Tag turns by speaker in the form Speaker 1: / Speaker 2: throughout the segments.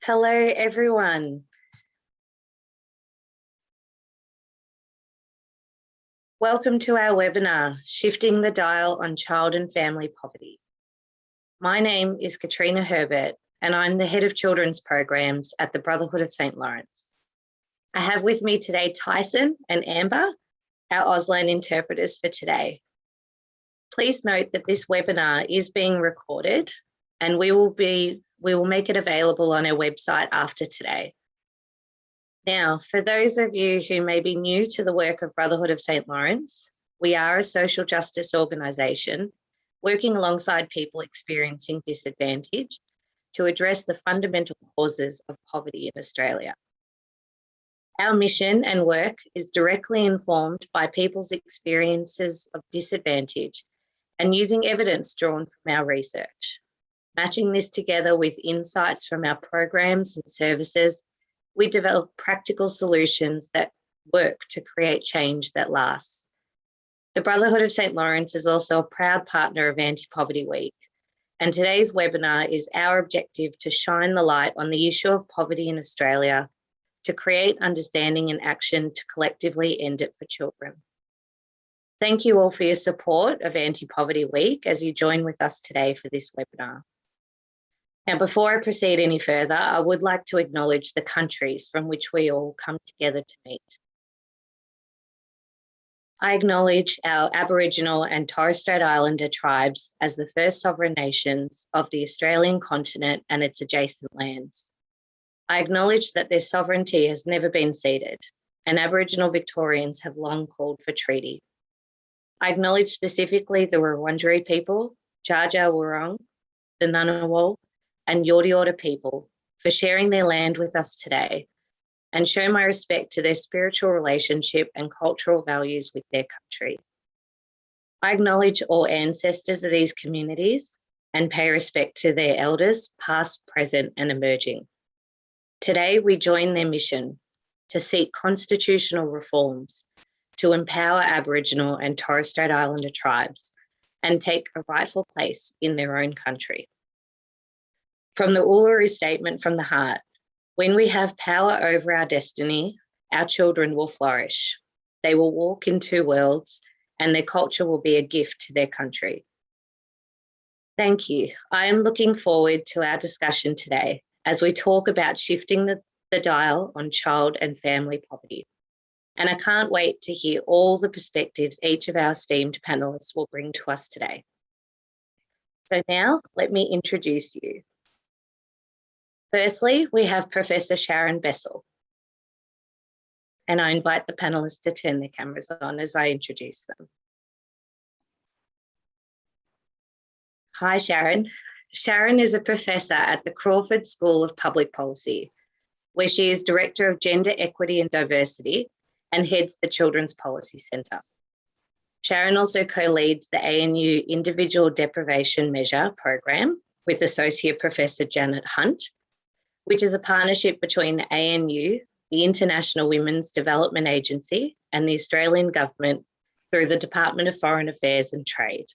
Speaker 1: Hello, everyone. Welcome to our webinar, Shifting the Dial on Child and Family Poverty. My name is Katrina Herbert, and I'm the Head of Children's Programs at the Brotherhood of St. Laurence. I have with me today Tyson and Amber, our Auslan interpreters for today. Please note that this webinar is being recorded and we will make it available on our website after today. Now, for those of you who may be new to the work of Brotherhood of St. Laurence, we are a social justice organisation working alongside people experiencing disadvantage to address the fundamental causes of poverty in Australia. Our mission and work is directly informed by people's experiences of disadvantage and using evidence drawn from our research. Matching this together with insights from our programs and services, we develop practical solutions that work to create change that lasts. The Brotherhood of St. Laurence is also a proud partner of Anti-Poverty Week, and today's webinar is our objective to shine the light on the issue of poverty in Australia, to create understanding and action to collectively end it for children. Thank you all for your support of Anti-Poverty Week as you join with us today for this webinar. Now, before I proceed any further, I would like to acknowledge the countries from which we all come together to meet. I acknowledge our Aboriginal and Torres Strait Islander tribes as the first sovereign nations of the Australian continent and its adjacent lands. I acknowledge that their sovereignty has never been ceded, and Aboriginal Victorians have long called for treaty. I acknowledge specifically the Wurundjeri people, Dja Dja Wurrung, the Ngunnawal, and Yorta Yorta people for sharing their land with us today, and show my respect to their spiritual relationship and cultural values with their country. I acknowledge all ancestors of these communities and pay respect to their elders, past, present, and emerging. Today, we join their mission to seek constitutional reforms to empower Aboriginal and Torres Strait Islander tribes and take a rightful place in their own country. From the Uluru Statement from the Heart, when we have power over our destiny, our children will flourish. They will walk in two worlds and their culture will be a gift to their country. Thank you. I am looking forward to our discussion today as we talk about shifting the dial on child and family poverty. And I can't wait to hear all the perspectives each of our esteemed panellists will bring to us today. So now let me introduce you. Firstly, we have Professor Sharon Bessel. And I invite the panellists to turn their cameras on as I introduce them. Hi, Sharon. Sharon is a professor at the Crawford School of Public Policy, where she is Director of Gender Equity and Diversity and heads the Children's Policy Centre. Sharon also co-leads the ANU Individual Deprivation Measure program with Associate Professor Janet Hunt, which is a partnership between the ANU, the International Women's Development Agency, and the Australian Government through the Department of Foreign Affairs and Trade.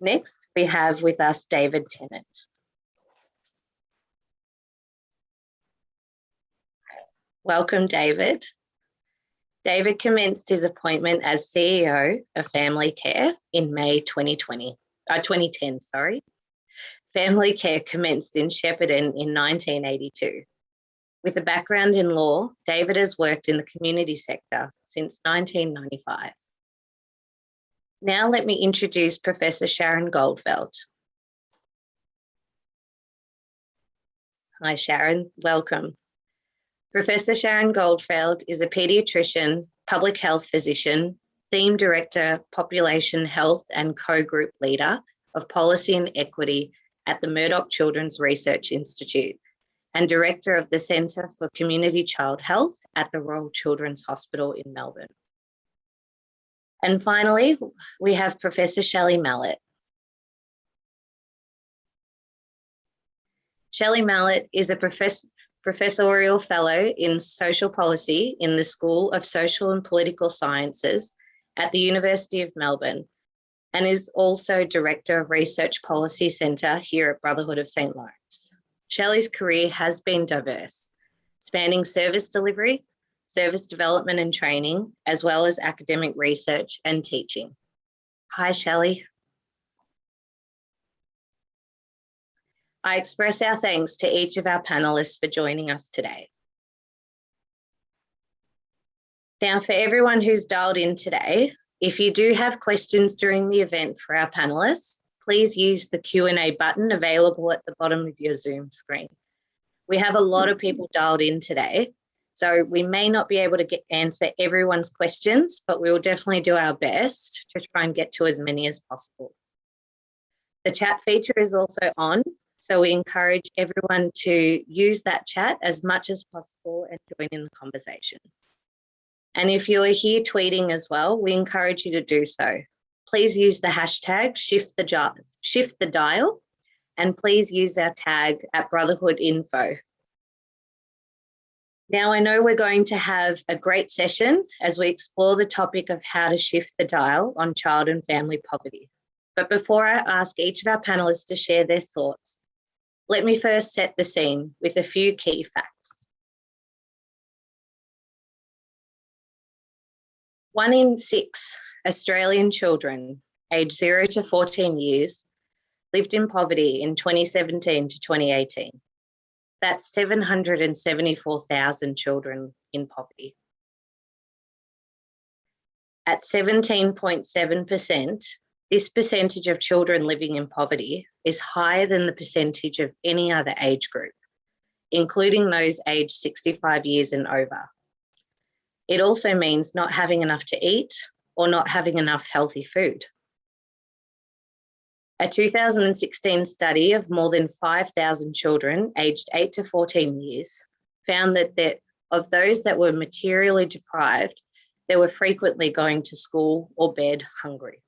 Speaker 1: Next, we have with us David Tennant. Welcome, David. David commenced his appointment as CEO of Family Care in May 2010. Family Care commenced in Shepparton in 1982. With a background in law, David has worked in the community sector since 1995. Now let me introduce Professor Sharon Goldfeld. Hi, Sharon, welcome. Professor Sharon Goldfeld is a paediatrician, public health physician, theme director, population health and co-group leader of policy and equity at the Murdoch Children's Research Institute and director of the Centre for Community Child Health at the Royal Children's Hospital in Melbourne. And finally, we have Professor Shelly Mallett. Shelly Mallett is a professorial fellow in social policy in the School of Social and Political Sciences at the University of Melbourne and is also Director of Research Policy Centre here at Brotherhood of St. Laurence. Shelly's career has been diverse, spanning service delivery, service development and training, as well as academic research and teaching. Hi, Shelly. I express our thanks to each of our panelists for joining us today. Now, for everyone who's dialed in today, if you do have questions during the event for our panelists, please use the Q&A button available at the bottom of your Zoom screen. We have a lot of people dialed in today, so we may not be able to answer everyone's questions, but we will definitely do our best to try and get to as many as possible. The chat feature is also on, so we encourage everyone to use that chat as much as possible and join in the conversation. And if you are here tweeting as well, we encourage you to do so. Please use the hashtag shift the dial, and please use our tag at Brotherhood Info. Now, I know we're going to have a great session as we explore the topic of how to shift the dial on child and family poverty. But before I ask each of our panelists to share their thoughts, let me first set the scene with a few key facts. 1 in 6 Australian children aged 0 to 14 years lived in poverty in 2017 to 2018. That's 774,000 children in poverty. At 17.7%, this percentage of children living in poverty is higher than the percentage of any other age group, including those aged 65 years and over. It also means not having enough to eat or not having enough healthy food. A 2016 study of more than 5,000 children aged 8 to 14 years found that of those that were materially deprived, they were frequently going to school or bed hungry.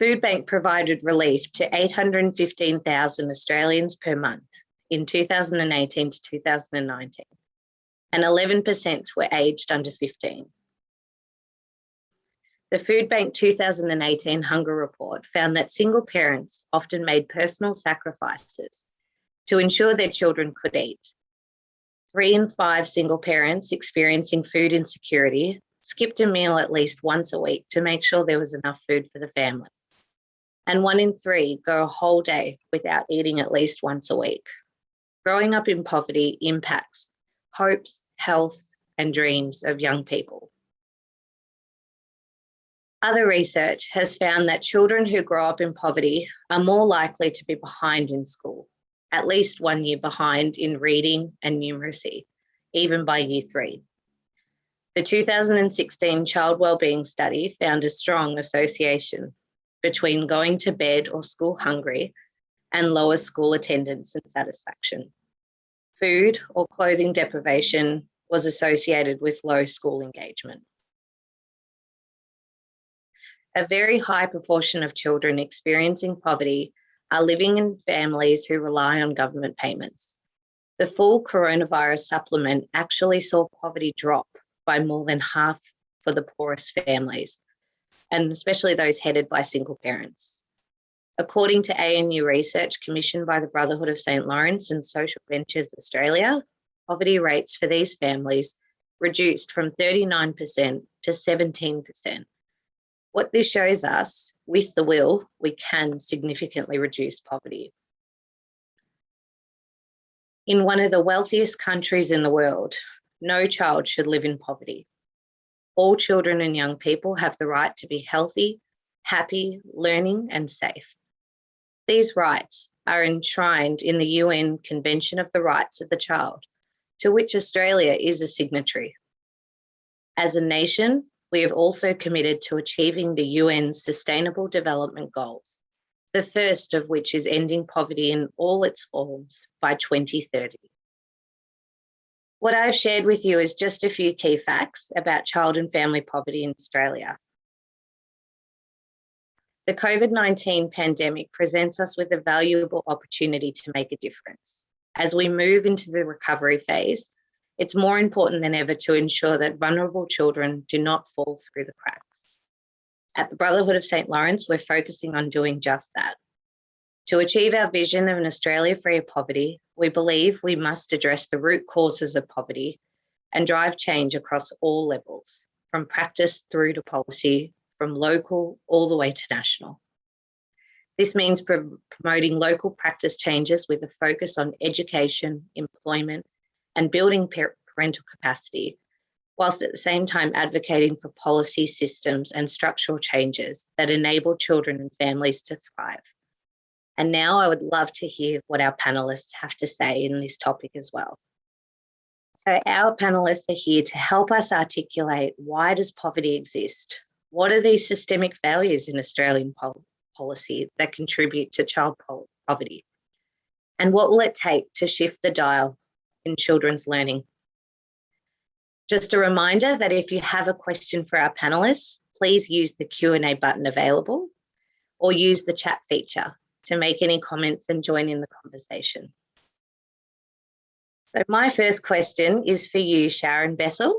Speaker 1: Foodbank provided relief to 815,000 Australians per month in 2018 to 2019, and 11% were aged under 15. The Foodbank 2018 Hunger Report found that single parents often made personal sacrifices to ensure their children could eat. 3 in 5 single parents experiencing food insecurity skipped a meal at least once a week to make sure there was enough food for the family. And 1 in 3 go a whole day without eating at least once a week. Growing up in poverty impacts hopes, health, and dreams of young people. Other research has found that children who grow up in poverty are more likely to be behind in school, at least 1 year behind in reading and numeracy, even by year 3. The 2016 Child Wellbeing Study found a strong association between going to bed or school hungry and lower school attendance and satisfaction. Food or clothing deprivation was associated with low school engagement. A very high proportion of children experiencing poverty are living in families who rely on government payments. The full coronavirus supplement actually saw poverty drop by more than half for the poorest families, and especially those headed by single parents. According to ANU research commissioned by the Brotherhood of St. Laurence and Social Ventures Australia, poverty rates for these families reduced from 39% to 17%. What this shows us, with the will, we can significantly reduce poverty. In one of the wealthiest countries in the world, no child should live in poverty. All children and young people have the right to be healthy, happy, learning, and safe. These rights are enshrined in the UN Convention of the Rights of the Child, to which Australia is a signatory. As a nation, we have also committed to achieving the UN's Sustainable Development Goals, the first of which is ending poverty in all its forms by 2030. What I've shared with you is just a few key facts about child and family poverty in Australia. The COVID-19 pandemic presents us with a valuable opportunity to make a difference. As we move into the recovery phase, it's more important than ever to ensure that vulnerable children do not fall through the cracks. At the Brotherhood of St. Laurence, we're focusing on doing just that. To achieve our vision of an Australia free of poverty, we believe we must address the root causes of poverty and drive change across all levels, from practice through to policy, from local all the way to national. This means promoting local practice changes with a focus on education, employment, and building parental capacity, whilst at the same time advocating for policy systems and structural changes that enable children and families to thrive. And now I would love to hear what our panellists have to say in this topic as well. So our panellists are here to help us articulate, why does poverty exist? What are these systemic failures in Australian policy that contribute to child poverty? And what will it take to shift the dial in children's learning? Just a reminder that if you have a question for our panellists, please use the Q&A button available or use the chat feature to make any comments and join in the conversation. So my first question is for you, Sharon Bessel.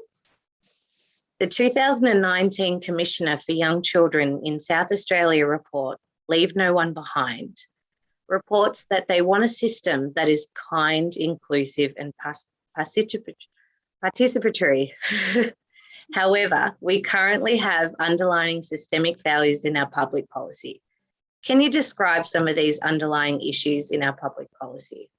Speaker 1: The 2019 Commissioner for Young Children in South Australia report, Leave No One Behind, reports that they want a system that is kind, inclusive and participatory. However, we currently have underlying systemic failures in our public policy. Can you describe some of these underlying issues in our public policy?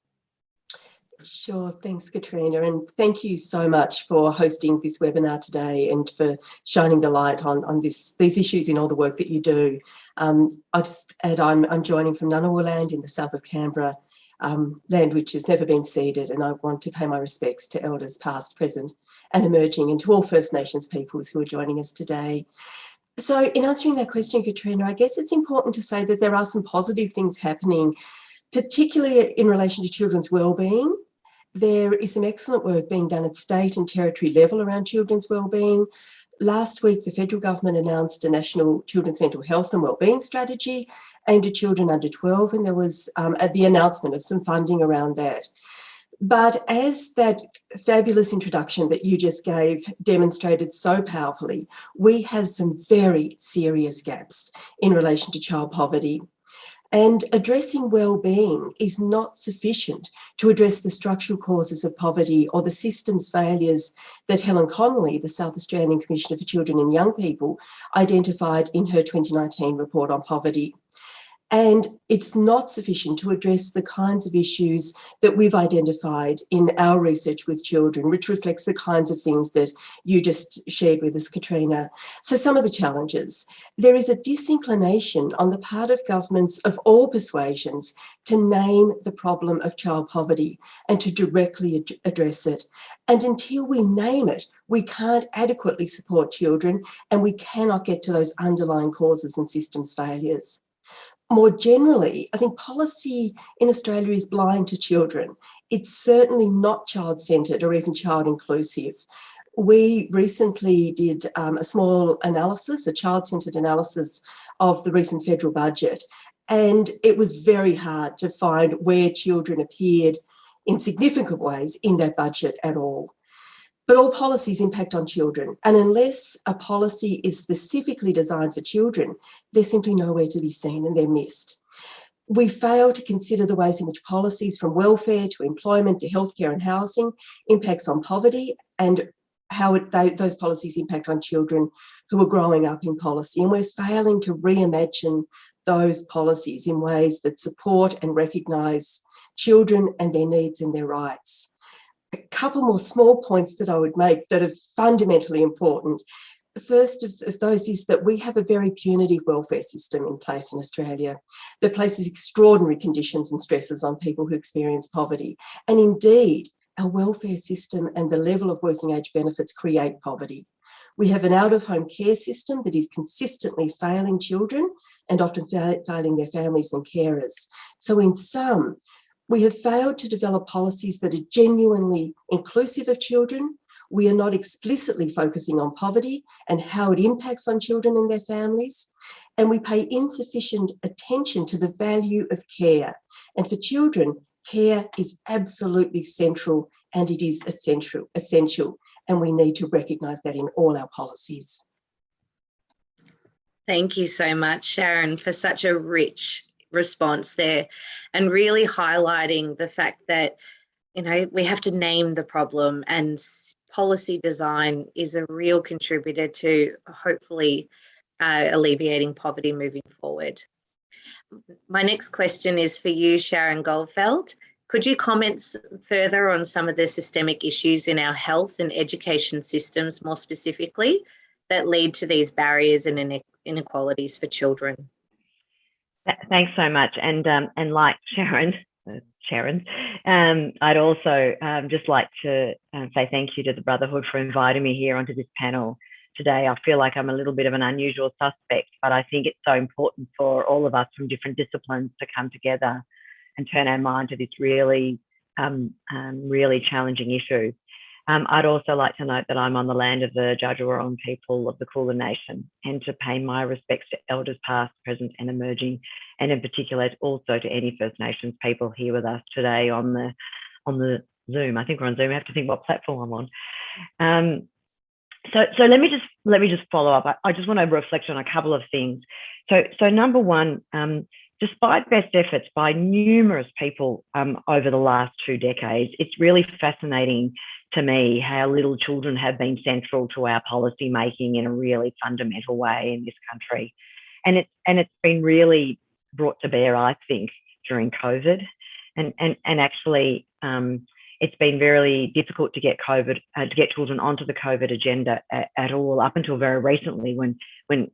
Speaker 2: Sure, thanks Katrina, and thank you so much for hosting this webinar today and for shining the light on these issues in all the work that you do. I'll just add I'm joining from Ngunnawal land in the south of Canberra, land which has never been ceded, and I want to pay my respects to elders past, present and emerging, and to all First Nations peoples who are joining us today. So in answering that question, Katrina, I guess it's important to say that there are some positive things happening, particularly in relation to children's wellbeing. There is some excellent work being done at state and territory level around children's wellbeing. Last week, the federal government announced a national children's mental health and wellbeing strategy aimed at children under 12, and there was the announcement of some funding around that. But as that fabulous introduction that you just gave demonstrated so powerfully, we have some very serious gaps in relation to child poverty. And addressing wellbeing is not sufficient to address the structural causes of poverty or the systems failures that Helen Connolly, the South Australian Commissioner for Children and Young People, identified in her 2019 report on poverty. And it's not sufficient to address the kinds of issues that we've identified in our research with children, which reflects the kinds of things that you just shared with us, Katrina. So some of the challenges. There is a disinclination on the part of governments of all persuasions to name the problem of child poverty and to directly address it. And until we name it, we can't adequately support children and we cannot get to those underlying causes and systems failures. More generally, I think policy in Australia is blind to children. It's certainly not child-centred or even child-inclusive. We recently did a small analysis, a child-centred analysis of the recent federal budget, and it was very hard to find where children appeared in significant ways in that budget at all. But all policies impact on children, and unless a policy is specifically designed for children, they're simply nowhere to be seen and they're missed. We fail to consider the ways in which policies from welfare to employment to healthcare and housing impacts on poverty and how those policies impact on children who are growing up in policy. And we're failing to reimagine those policies in ways that support and recognise children and their needs and their rights. A couple more small points that I would make that are fundamentally important. The first of those is that we have a very punitive welfare system in place in Australia that places extraordinary conditions and stresses on people who experience poverty. And indeed, our welfare system and the level of working age benefits create poverty. We have an out-of-home care system that is consistently failing children and often failing their families and carers. So in sum, we have failed to develop policies that are genuinely inclusive of children. We are not explicitly focusing on poverty and how it impacts on children and their families. And we pay insufficient attention to the value of care. And for children, care is absolutely central and it is essential. And we need to recognise that in all our policies.
Speaker 1: Thank you so much, Sharon, for such a rich response there, and really highlighting the fact that, you know, we have to name the problem, and policy design is a real contributor to hopefully alleviating poverty moving forward. My next question is for you, Sharon Goldfeld. Could you comment further on some of the systemic issues in our health and education systems, more specifically, that lead to these barriers and inequalities for children?
Speaker 3: Thanks so much. And like Sharon, I'd also just like to say thank you to the Brotherhood for inviting me here onto this panel today. I feel like I'm a little bit of an unusual suspect, but I think it's so important for all of us from different disciplines to come together and turn our mind to this really, really challenging issue. I'd also like to note that I'm on the land of the Dja Dja Wurrung people of the Kulin Nation, and to pay my respects to elders past, present and emerging, and in particular also to any First Nations people here with us today on the Zoom. I think we're on Zoom. I have to think what platform I'm on. So let me just follow up. I just want to reflect on a couple of things. So number one, despite best efforts by numerous people over the last 2 decades, it's really fascinating to me how little children have been central to our policy making in a really fundamental way in this country. And it's been really brought to bear, I think, during COVID. And actually, it's been very difficult to get children onto the COVID agenda at all, up until very recently when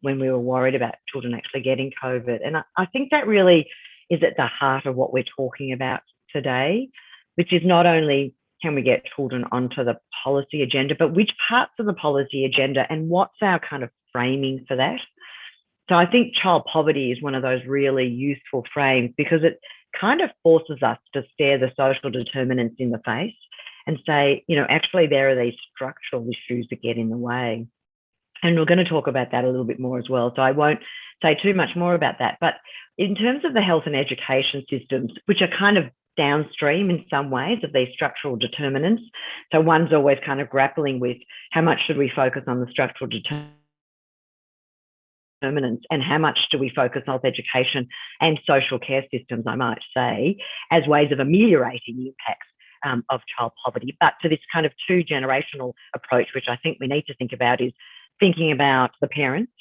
Speaker 3: we were worried about children actually getting COVID. And I think that really is at the heart of what we're talking about today, which is not only can we get children onto the policy agenda, but which parts of the policy agenda and what's our kind of framing for that. So I think child poverty is one of those really useful frames, because it kind of forces us to stare the social determinants in the face and say, you know, actually there are these structural issues that get in the way. And we're going to talk about that a little bit more as well. So I won't say too much more about that. But in terms of the health and education systems, which are kind of downstream in some ways of these structural determinants, so one's always kind of grappling with how much should we focus on the structural determinants and how much do we focus on education and social care systems, I might say, as ways of ameliorating the impacts of child poverty. But to this kind of 2-generational approach, which I think we need to think about, is thinking about the parents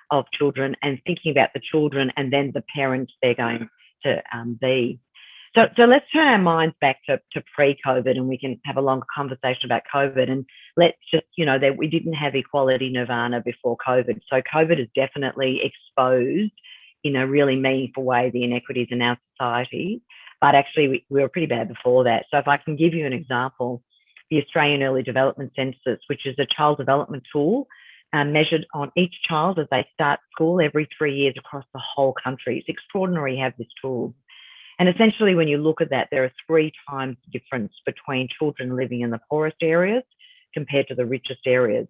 Speaker 3: of children and thinking about the children and then the parents they're going to be. So let's turn our minds back to pre-COVID, and we can have a longer conversation about COVID. And let's just, you know, that we didn't have equality nirvana before COVID. So COVID has definitely exposed in a really meaningful way the inequities in our society. But actually, we were pretty bad before that. So if I can give you an example, the Australian Early Development Census, which is a child development tool measured on each child as they start school every 3 years across the whole country. It's extraordinary to have this tool. And essentially, when you look at that, there are 3 times the difference between children living in the poorest areas compared to the richest areas.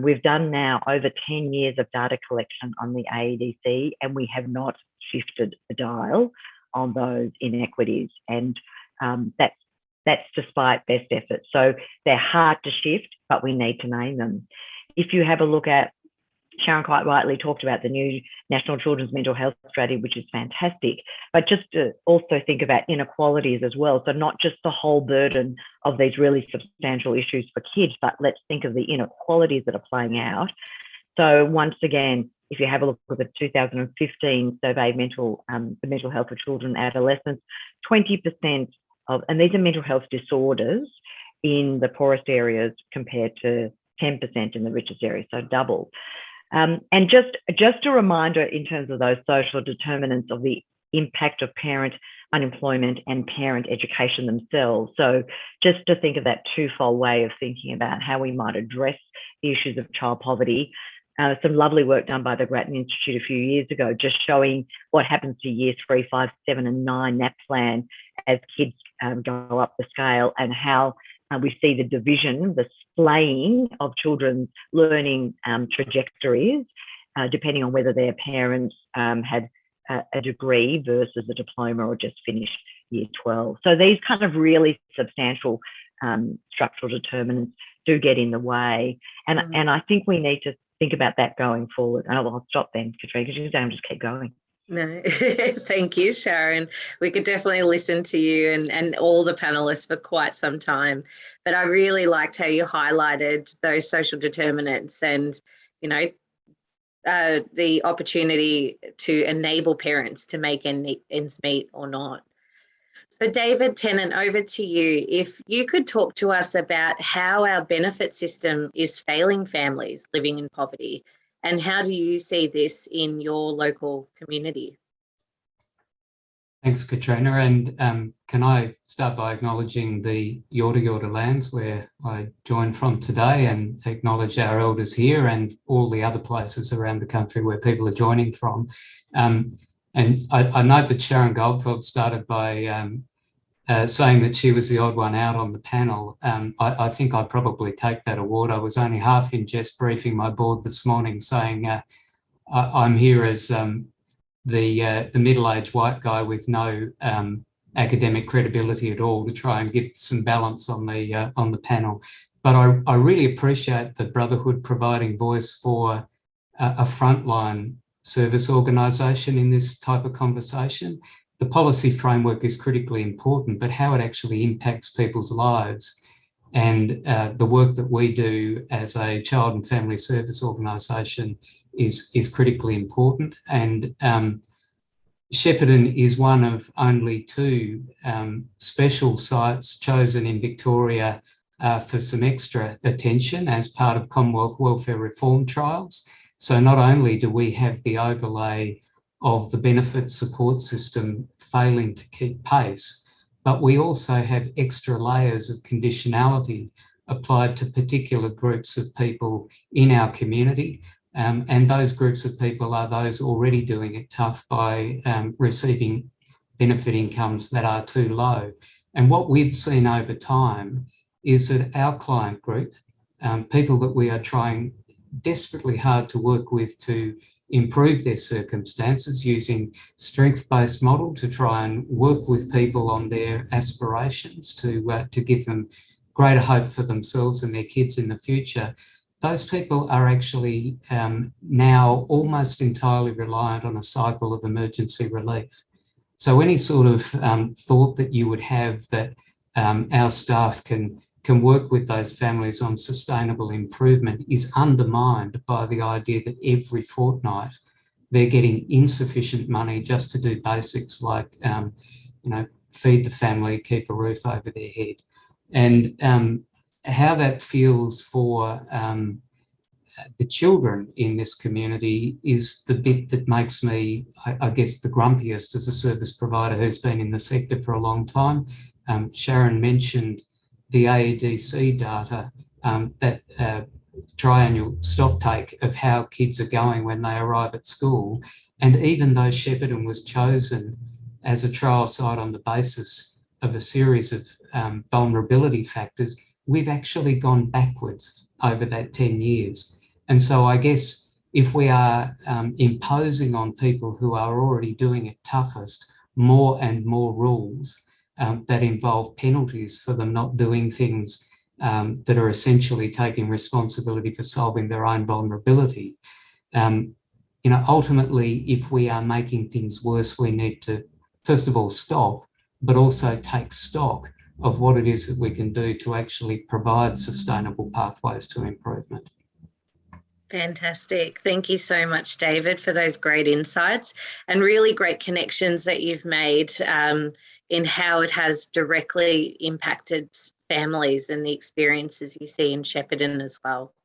Speaker 3: We've done now over 10 years of data collection on the AEDC, and we have not shifted the dial on those inequities. And that's despite best efforts. So they're hard to shift, but we need to name them. If you have a look at, Sharon quite rightly talked about the new National Children's Mental Health Strategy, which is fantastic, but just to also think about inequalities as well. So not just the whole burden of these really substantial issues for kids, but let's think of the inequalities that are playing out. So once again, if you have a look at the 2015 survey, the mental health of children and adolescents, 20% of, and these are mental health disorders in the poorest areas compared to 10% in the richest areas, so double. And just a reminder in terms of those social determinants of the impact of parent unemployment and parent education themselves. So just to think of that twofold way of thinking about how we might address the issues of child poverty. Some lovely work done by the Grattan Institute a few years ago, just showing what happens to years 3, 5, 7 and 9 NAPLAN as kids go up the scale, and how we see the division, the splaying of children's learning trajectories, depending on whether their parents had a degree versus a diploma or just finished year 12. So these kind of really substantial structural determinants do get in the way. And I think we need to think about that going forward. And I'll stop then, Katrina, because you don't just keep going.
Speaker 1: No, thank you, Sharon. We could definitely listen to you and all the panelists for quite some time. But I really liked how you highlighted those social determinants and, you know, the opportunity to enable parents to make ends meet or not. So David, Tennant, over to you. If you could talk to us about how our benefit system is failing families living in poverty, and how do you see this in your local community?
Speaker 4: Thanks, Katrina. And can I start by acknowledging the Yorta lands where I joined from today, and acknowledge our elders here and all the other places around the country where people are joining from. And I note that Sharon Goldfeld started by saying that she was the odd one out on the panel. I think I'd probably take that award. I was only half in jest briefing my board this morning saying I'm here as the middle-aged white guy with no academic credibility at all, to try and give some balance on the panel. But I really appreciate the Brotherhood providing voice for a frontline service organisation in this type of conversation. The policy framework is critically important, but how it actually impacts people's lives and the work that we do as a child and family service organisation is critically important. And Shepparton is one of only 2 special sites chosen in Victoria for some extra attention as part of Commonwealth welfare reform trials. So not only do we have the overlay of the benefit support system failing to keep pace, but we also have extra layers of conditionality applied to particular groups of people in our community. And those groups of people are those already doing it tough by receiving benefit incomes that are too low. And what we've seen over time is that our client group, people that we are trying desperately hard to work with to improve their circumstances using strength-based model to try and work with people on their aspirations to give them greater hope for themselves and their kids in the future. Those people are actually now almost entirely reliant on a cycle of emergency relief. So any sort of thought that you would have that our staff can work with those families on sustainable improvement is undermined by the idea that every fortnight they're getting insufficient money just to do basics like, feed the family, keep a roof over their head. And how that feels for the children in this community is the bit that makes me, I guess, the grumpiest as a service provider who's been in the sector for a long time. Sharon mentioned the AEDC data, that triennial stocktake of how kids are going when they arrive at school. And even though Shepparton was chosen as a trial site on the basis of a series of vulnerability factors, we've actually gone backwards over that 10 years. And so I guess if we are imposing on people who are already doing it toughest more and more rules that involve penalties for them not doing things that are essentially taking responsibility for solving their own vulnerability, ultimately, if we are making things worse, we need to, first of all, stop, but also take stock of what it is that we can do to actually provide sustainable pathways to improvement.
Speaker 1: Fantastic. Thank you so much, David, for those great insights and really great connections that you've made in how it has directly impacted families and the experiences you see in Shepparton as well.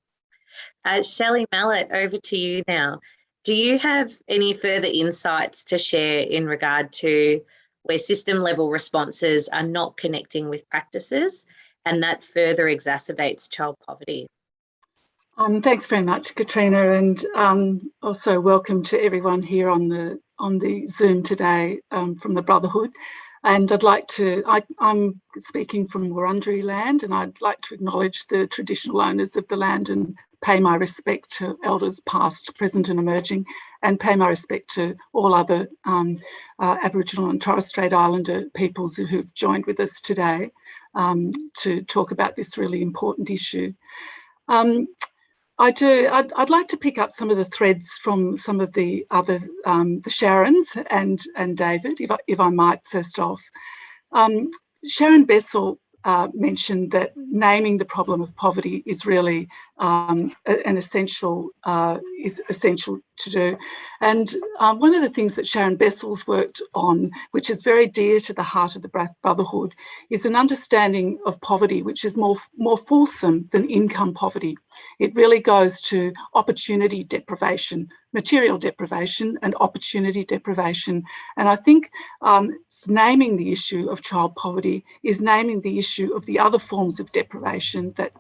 Speaker 1: Shelly Mallett, over to you now. Do you have any further insights to share in regard to where system level responses are not connecting with practices and that further exacerbates child poverty?
Speaker 5: Thanks very much, Katrina, and also welcome to everyone here on the Zoom today from the Brotherhood. And I'd like to, I'm speaking from Wurundjeri land, and I'd like to acknowledge the traditional owners of the land and pay my respect to elders past, present and emerging, and pay my respect to all other Aboriginal and Torres Strait Islander peoples who've joined with us today to talk about this really important issue. I do. I'd like to pick up some of the threads from some of the other, the Sharons and David, if I might, first off. Sharon Bessel mentioned that naming the problem of poverty is really essential to do. And one of the things that Sharon Bessel's worked on, which is very dear to the heart of the Brotherhood, is an understanding of poverty which is more fulsome than income poverty. It really goes to opportunity deprivation, material deprivation and opportunity deprivation. And I think naming the issue of child poverty is naming the issue of the other forms of deprivation that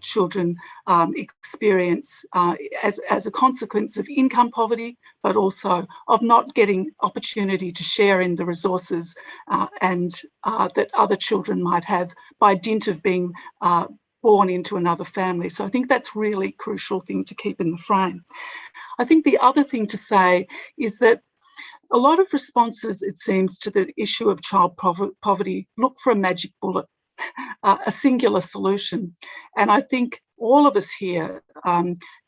Speaker 5: children experience as a consequence of income poverty, but also of not getting opportunity to share in the resources and that other children might have by dint of being born into another family. So I think that's really a crucial thing to keep in the frame. I think the other thing to say is that a lot of responses, it seems, to the issue of child poverty look for a magic bullet, a singular solution. And I think all of us here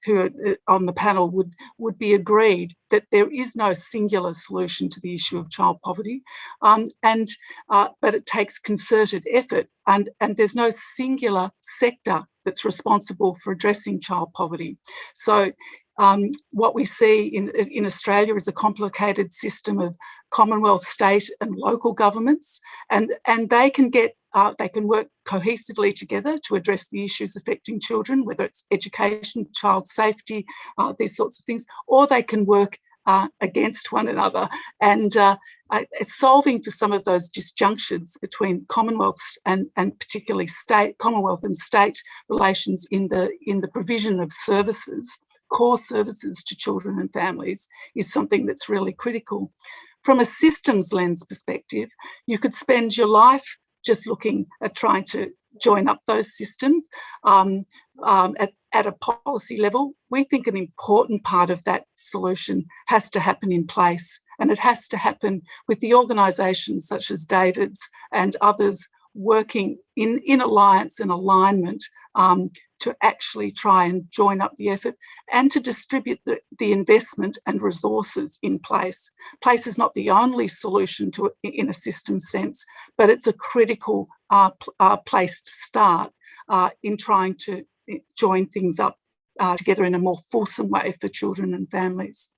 Speaker 5: who are on the panel would be agreed that there is no singular solution to the issue of child poverty, but it takes concerted effort, and there's no singular sector that's responsible for addressing child poverty. So what we see in Australia is a complicated system of Commonwealth, state and local governments, and they can work cohesively together to address the issues affecting children, whether it's education, child safety, these sorts of things, or they can work against one another and solving for some of those disjunctions between Commonwealths and particularly Commonwealth and state relations in the provision of services, core services to children and families, is something that's really critical. From a systems lens perspective, you could spend your life just looking at trying to join up those systems at a policy level. We think an important part of that solution has to happen in place, and it has to happen with the organisations such as David's and others working in alliance and alignment to actually try and join up the effort and to distribute the investment and resources in place. Place is not the only solution to it in a system sense, but it's a critical place to start in trying to join things up together in a more fulsome way for children and families.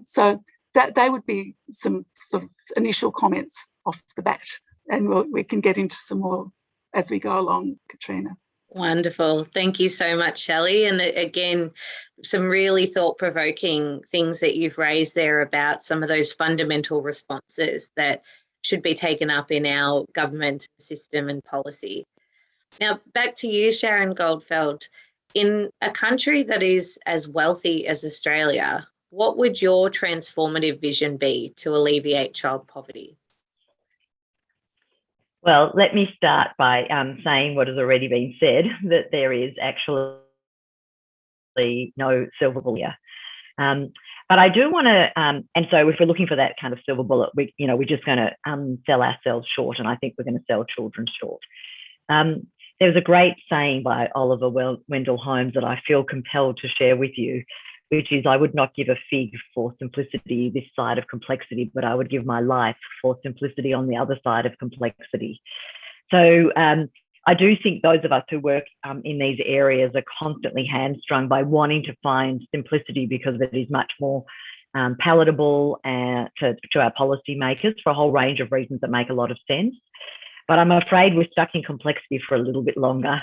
Speaker 5: So that they would be some sort of initial comments off the bat, and we can get into some more as we go along, Katrina.
Speaker 1: Wonderful. Thank you so much, Shelley. And again, some really thought-provoking things that you've raised there about some of those fundamental responses that should be taken up in our government system and policy. Now, back to you, Sharon Goldfeld. In a country that is as wealthy as Australia, what would your transformative vision be to alleviate child poverty?
Speaker 3: Well, let me start by saying what has already been said, that there is actually no silver bullet here. But I do want to, and so if we're looking for that kind of silver bullet, we're just going to sell ourselves short, and I think we're going to sell children short. There's a great saying by Oliver Wendell Holmes that I feel compelled to share with you, which is, I would not give a fig for simplicity this side of complexity, but I would give my life for simplicity on the other side of complexity. So I do think those of us who work in these areas are constantly hamstrung by wanting to find simplicity because it is much more palatable to our policymakers for a whole range of reasons that make a lot of sense. But I'm afraid we're stuck in complexity for a little bit longer.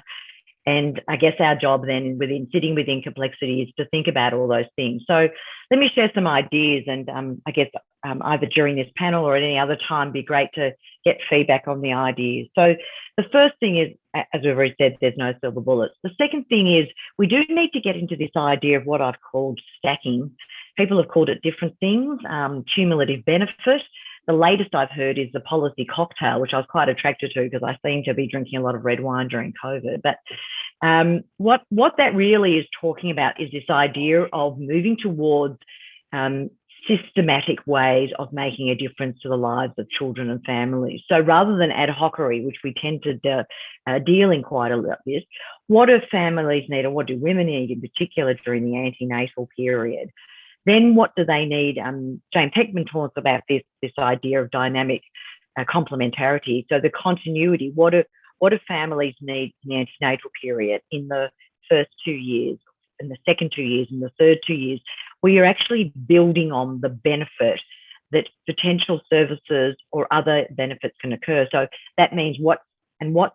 Speaker 3: And I guess our job then sitting within complexity is to think about all those things. So let me share some ideas, and I guess either during this panel or at any other time, be great to get feedback on the ideas. So the first thing is, as we've already said, there's no silver bullets. The second thing is we do need to get into this idea of what I've called stacking. People have called it different things, cumulative benefit. The latest I've heard is the policy cocktail, which I was quite attracted to because I seem to be drinking a lot of red wine during COVID. But what that really is talking about is this idea of moving towards systematic ways of making a difference to the lives of children and families. So rather than ad hocery, which we tend to deal in quite a lot with, what do families need, or what do women need in particular during the antenatal period? Then what do they need? James Heckman talks about this idea of dynamic complementarity. So the continuity, what do families need in the antenatal period, in the first 2 years, in the second 2 years, in the third 2 years, where you're actually building on the benefit that potential services or other benefits can occur. So that means what's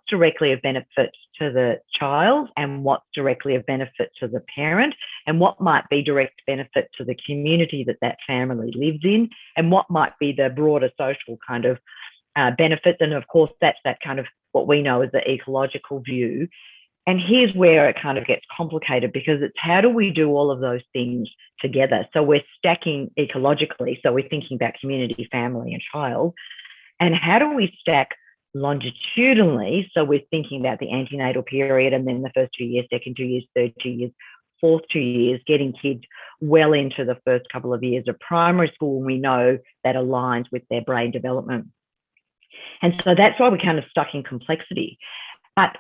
Speaker 3: directly of benefit to the child, and what's directly of benefit to the parent, and what might be direct benefit to the community that family lives in, and what might be the broader social kind of benefits. And of course, that's that kind of what we know as the ecological view. And here's where it kind of gets complicated, because it's how do we do all of those things together? So we're stacking ecologically, so we're thinking about community, family, and child. And how do we stack longitudinally? So we're thinking about the antenatal period, and then the first 2 years, second 2 years, third 2 years, fourth 2 years, getting kids well into the first couple of years of primary school, and we know that aligns with their brain development. And so that's why we're kind of stuck in complexity. But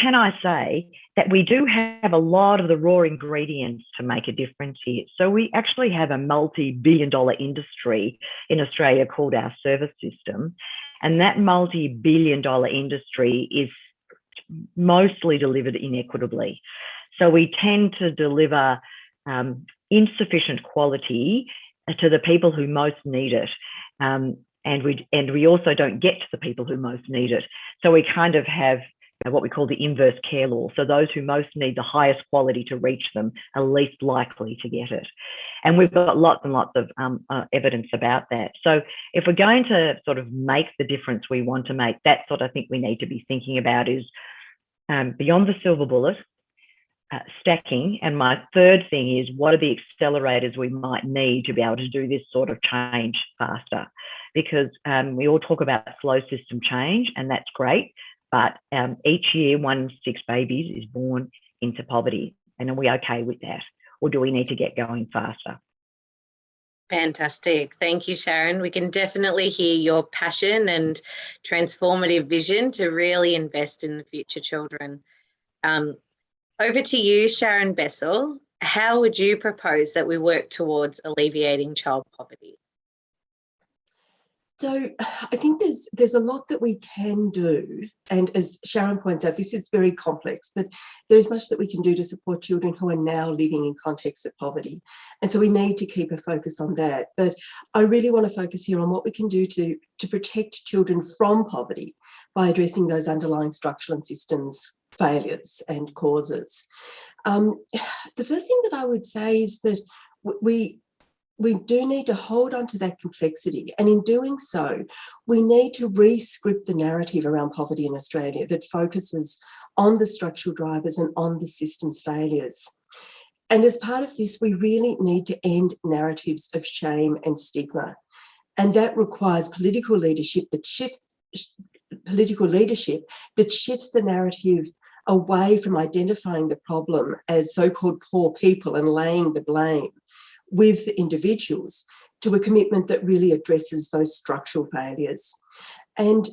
Speaker 3: can I say that we do have a lot of the raw ingredients to make a difference here? So we actually have a multi-billion-dollar industry in Australia called our service system, and that multi-billion-dollar industry is mostly delivered inequitably. So we tend to deliver insufficient quality to the people who most need it. And we also don't get to the people who most need it. So we kind of have what we call the inverse care law. So those who most need the highest quality to reach them are least likely to get it. And we've got lots and lots of evidence about that. So if we're going to sort of make the difference we want to make, that's what I think we need to be thinking about is beyond the silver bullet, stacking. And my third thing is, what are the accelerators we might need to be able to do this sort of change faster? Because we all talk about slow system change, and that's great. But each year, 1 in 6 babies is born into poverty. And are we okay with that? Or do we need to get going faster?
Speaker 1: Fantastic. Thank you, Sharon. We can definitely hear your passion and transformative vision to really invest in the future children. Over to you, Sharon Bessel. How would you propose that we work towards alleviating child poverty?
Speaker 2: So I think there's a lot that we can do. And as Sharon points out, this is very complex, but there is much that we can do to support children who are now living in contexts of poverty. And so we need to keep a focus on that. But I really want to focus here on what we can do to protect children from poverty by addressing those underlying structural and systems failures and causes. The first thing that I would say is that we do need to hold on to that complexity. And in doing so, we need to re-script the narrative around poverty in Australia that focuses on the structural drivers and on the system's failures. And as part of this, we really need to end narratives of shame and stigma. And that requires political leadership that shifts the narrative away from identifying the problem as so-called poor people and laying the blame with individuals to a commitment that really addresses those structural failures. And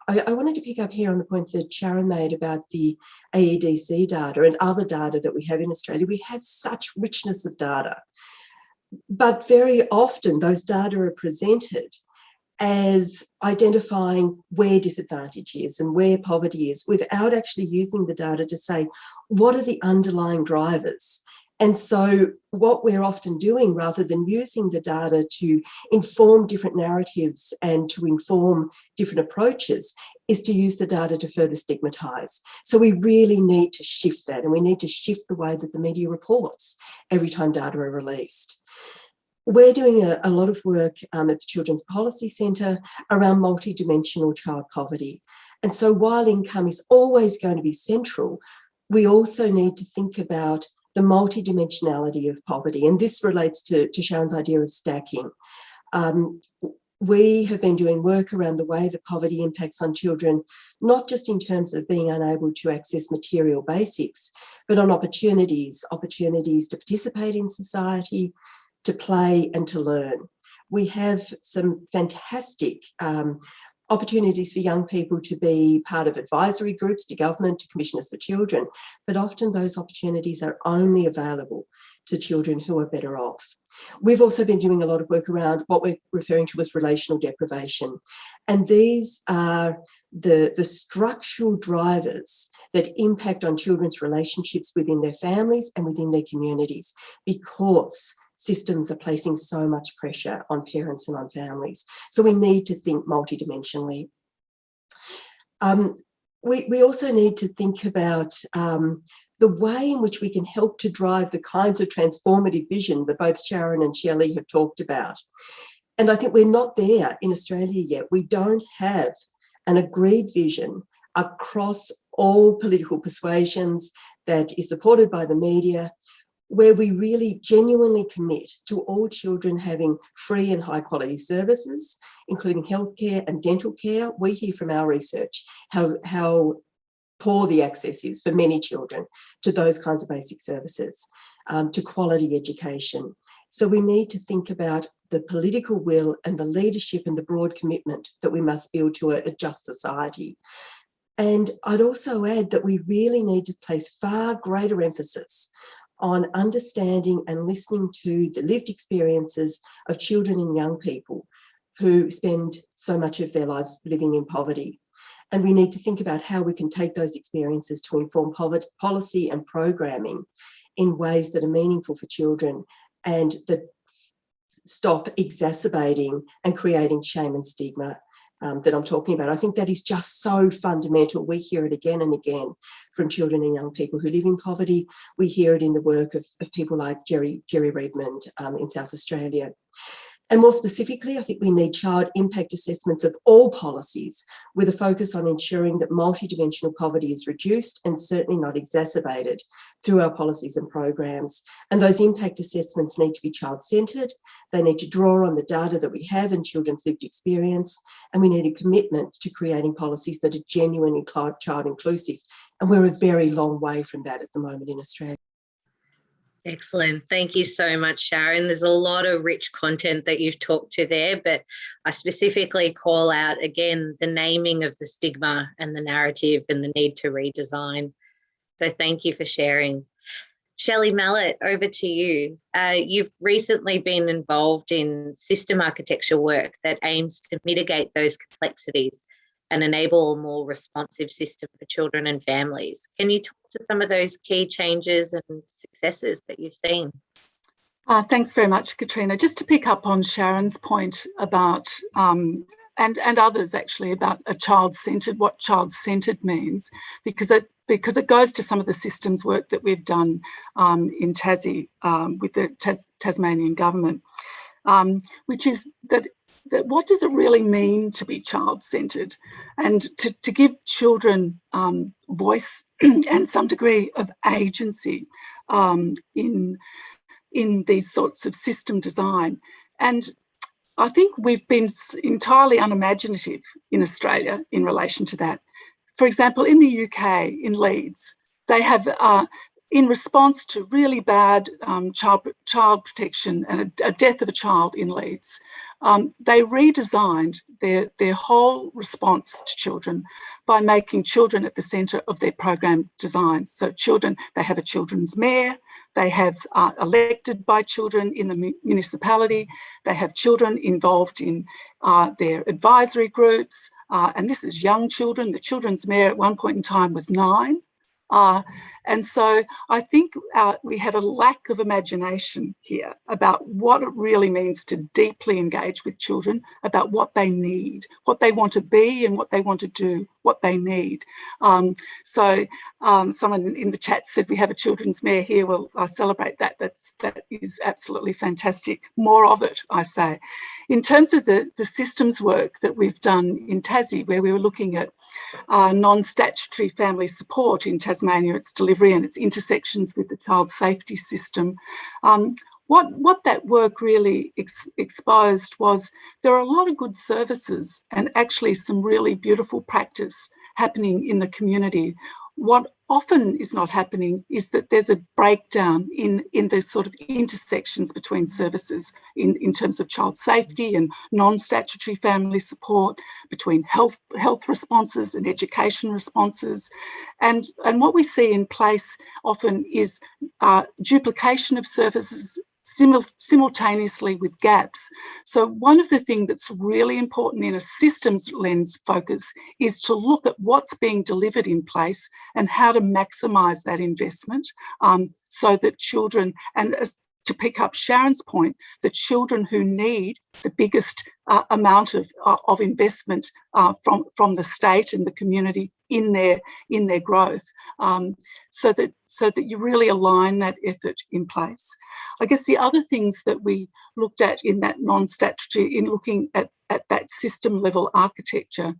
Speaker 2: I wanted to pick up here on the point that Sharon made about the AEDC data and other data that we have in Australia. We have such richness of data, but very often those data are presented as identifying where disadvantage is and where poverty is without actually using the data to say, what are the underlying drivers? And so what we're often doing, rather than using the data to inform different narratives and to inform different approaches, is to use the data to further stigmatise. So we really need to shift that, and we need to shift the way that the media reports every time data are released. We're doing a lot of work at the Children's Policy Centre around multidimensional child poverty. And so while income is always going to be central, we also need to think about the multidimensionality of poverty. And this relates to Sharon's idea of stacking. We have been doing work around the way that poverty impacts on children, not just in terms of being unable to access material basics, but on opportunities to participate in society, to play and to learn. We have some fantastic opportunities for young people to be part of advisory groups to government, to commissioners for children, but often those opportunities are only available to children who are better off. We've also been doing a lot of work around what we're referring to as relational deprivation. And these are the structural drivers that impact on children's relationships within their families and within their communities, because systems are placing so much pressure on parents and on families. So we need to think multidimensionally. We also need to think about the way in which we can help to drive the kinds of transformative vision that both Sharon and Shelly have talked about. And I think we're not there in Australia yet. We don't have an agreed vision across all political persuasions that is supported by the media, where we really genuinely commit to all children having free and high quality services, including healthcare and dental care. We hear from our research how poor the access is for many children to those kinds of basic services, to quality education. So we need to think about the political will and the leadership and the broad commitment that we must build to a just society. And I'd also add that we really need to place far greater emphasis on understanding and listening to the lived experiences of children and young people who spend so much of their lives living in poverty. And we need to think about how we can take those experiences to inform policy and programming in ways that are meaningful for children and that stop exacerbating and creating shame and stigma that I'm talking about. I think that is just so fundamental. We hear it again and again from children and young people who live in poverty. We hear it in the work of people like Jerry Redmond in South Australia. And more specifically, I think we need child impact assessments of all policies with a focus on ensuring that multidimensional poverty is reduced and certainly not exacerbated through our policies and programs. And those impact assessments need to be child-centred. They need to draw on the data that we have in children's lived experience. And we need a commitment to creating policies that are genuinely child inclusive. And we're a very long way from that at the moment in Australia.
Speaker 1: Excellent. Thank you so much, Sharon. There's a lot of rich content that you've talked to there, but I specifically call out again the naming of the stigma and the narrative and the need to redesign. So thank you for sharing. Shelly Mallett, over to you. You've recently been involved in system architecture work that aims to mitigate those complexities and enable a more responsive system for children and families. Can you talk to some of those key changes and successes that you've seen?
Speaker 5: Thanks very much, Katrina. Just to pick up on Sharon's point about, and others actually, about what child-centred means, because it goes to some of the systems work that we've done in Tassie with the Tasmanian government, which is that what does it really mean to be child-centred, and to give children voice and some degree of agency in these sorts of system design. And I think we've been entirely unimaginative in Australia in relation to that. For example, in the UK, in Leeds, they have in response to really bad child protection and a death of a child in Leeds, they redesigned their whole response to children by making children at the centre of their program designs. So children, they have a children's mayor, they have elected by children in the municipality, they have children involved in their advisory groups, and this is young children. The children's mayor at one point in time was 9. And so I think we have a lack of imagination here about what it really means to deeply engage with children, about what they need, what they want to be and what they want to do, what they need. So someone in the chat said we have a children's mayor here. Well, I celebrate that. That is absolutely fantastic. More of it, I say. In terms of the systems work that we've done in Tassie, where we were looking at non-statutory family support in Tasmania, its delivery and its intersections with the child safety system. What that work really exposed was there are a lot of good services and actually some really beautiful practice happening in the community what often is not happening is that there's a breakdown in the sort of intersections between services in terms of child safety and non-statutory family support, between health responses and education responses. And what we see in place often is duplication of services simultaneously with gaps. So one of the things that's really important in a systems lens focus is to look at what's being delivered in place and how to maximise that investment so that children, and to pick up Sharon's point, the children who need the biggest amount of investment from the state and the community in their growth, so that you really align that effort in place. I guess the other things that we looked at in that non-statutory, in looking at that system level architecture,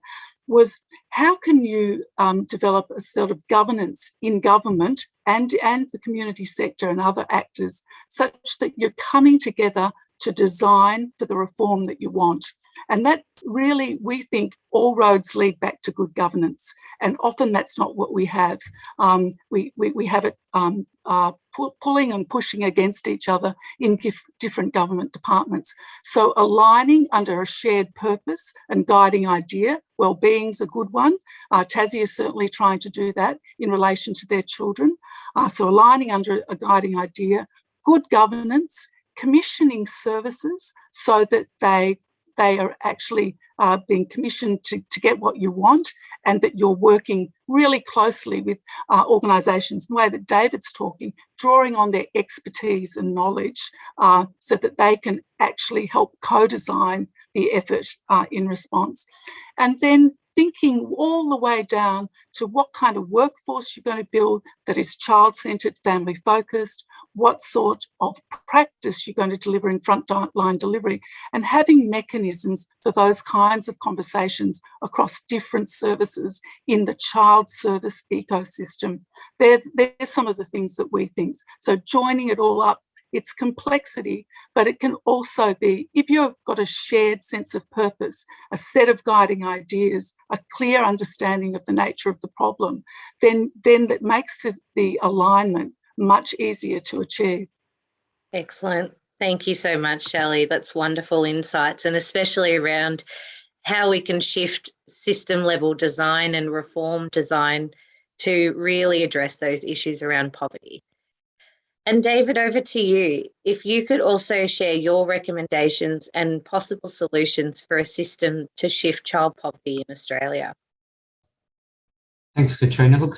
Speaker 5: was how can you develop a sort of governance in government and the community sector and other actors such that you're coming together to design for the reform that you want. And that really, we think all roads lead back to good governance. And often that's not what we have. We have it pulling and pushing against each other in different government departments. So aligning under a shared purpose and guiding idea, wellbeing's a good one. Tassie is certainly trying to do that in relation to their children. So aligning under a guiding idea, good governance, commissioning services so that they are actually being commissioned to get what you want, and that you're working really closely with organisations, the way that David's talking, drawing on their expertise and knowledge so that they can actually help co-design the effort in response. And then thinking all the way down to what kind of workforce you're going to build that is child-centred, family-focused, what sort of practice you're going to deliver in frontline delivery, and having mechanisms for those kinds of conversations across different services in the child service ecosystem. They're some of the things that we think. So joining it all up, it's complexity, but it can also be, if you've got a shared sense of purpose, a set of guiding ideas, a clear understanding of the nature of the problem, then that makes the alignment much easier to achieve.
Speaker 1: Excellent. Thank you so much, Shelly. That's wonderful insights, and especially around how we can shift system level design and reform design to really address those issues around poverty. And David, over to you. If you could also share your recommendations and possible solutions for a system to shift child poverty in Australia.
Speaker 4: Thanks, Katrina. Look,